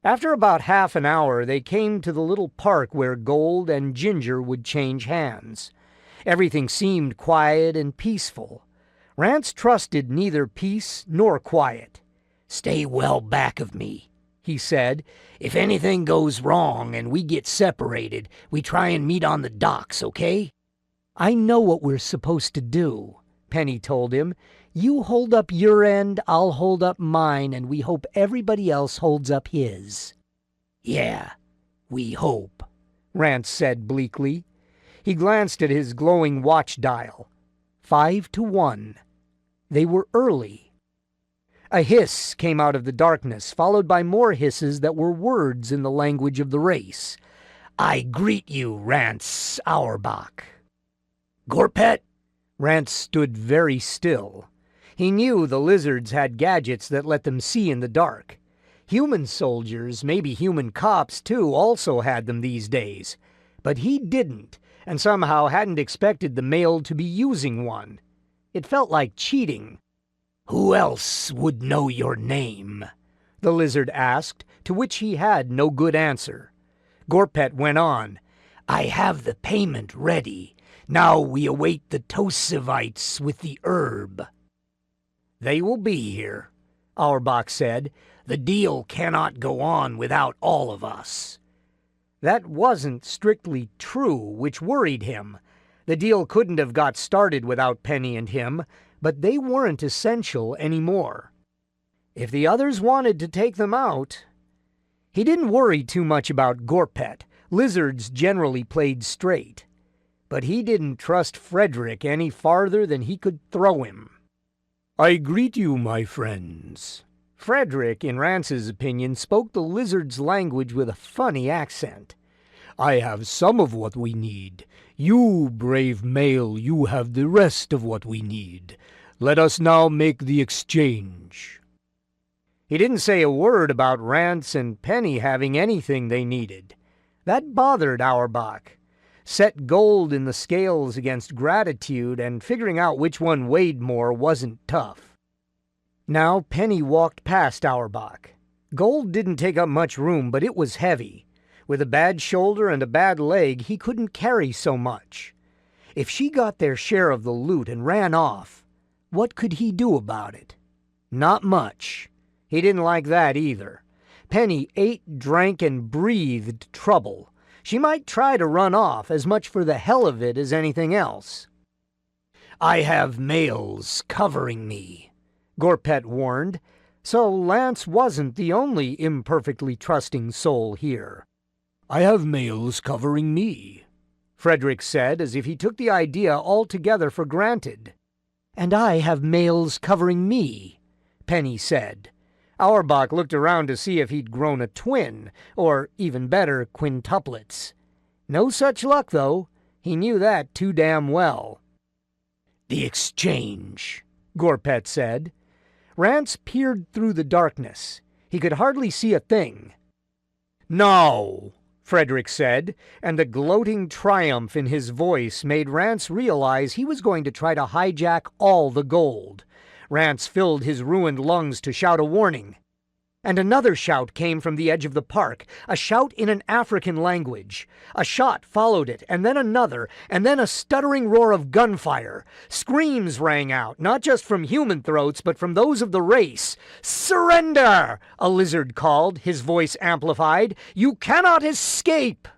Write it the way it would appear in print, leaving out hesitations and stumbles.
After about half an hour, they came to the little park where Gold and Ginger would change hands. Everything seemed quiet and peaceful. Rance trusted neither peace nor quiet. "Stay well back of me," he said. "If anything goes wrong and we get separated, we try and meet on the docks, okay?" "I know what we're supposed to do," Penny told him. "You hold up your end, I'll hold up mine, and we hope everybody else holds up his." "Yeah, we hope," Rance said bleakly. He glanced at his glowing watch dial. 5-1. They were early. A hiss came out of the darkness, followed by more hisses that were words in the language of the race. "I greet you, Rance Auerbach." "Gorpet?" Rance stood very still. He knew the lizards had gadgets that let them see in the dark. Human soldiers, maybe human cops too, also had them these days. But he didn't, and somehow hadn't expected the male to be using one. It felt like cheating. "Who else would know your name?" the lizard asked, to which he had no good answer. Gorpet went on. "I have the payment ready. Now we await the Tosivites with the herb." "They will be here," Auerbach said. "The deal cannot go on without all of us." That wasn't strictly true, which worried him. The deal couldn't have got started without Penny and him, but they weren't essential anymore. If the others wanted to take them out... He didn't worry too much about Gorpet. Lizards generally played straight. But he didn't trust Frederick any farther than he could throw him. "I greet you, my friends." Frederick, in Rance's opinion, spoke the lizard's language with a funny accent. "I have some of what we need. You, brave male, you have the rest of what we need. Let us now make the exchange." He didn't say a word about Rance and Penny having anything they needed. That bothered Auerbach. Set gold in the scales against gratitude, and figuring out which one weighed more wasn't tough. Now Penny walked past Auerbach. Gold didn't take up much room, but it was heavy. With a bad shoulder and a bad leg, he couldn't carry so much. If she got their share of the loot and ran off, what could he do about it? Not much. He didn't like that either. Penny ate, drank, and breathed trouble. She might try to run off, as much for the hell of it as anything else. "I have males covering me," Gorpet warned, so Lance wasn't the only imperfectly trusting soul here. "I have males covering me," Frederick said, as if he took the idea altogether for granted. "And I have males covering me," Penny said. Auerbach looked around to see if he'd grown a twin, or, even better, quintuplets. No such luck, though. He knew that too damn well. "The exchange," Gorpet said. Rance peered through the darkness. He could hardly see a thing. "No," Frederick said, and the gloating triumph in his voice made Rance realize he was going to try to hijack all the gold. Rance filled his ruined lungs to shout a warning. And another shout came from the edge of the park, a shout in an African language. A shot followed it, and then another, and then a stuttering roar of gunfire. Screams rang out, not just from human throats, but from those of the race. "Surrender!" a lizard called, his voice amplified. "You cannot escape!"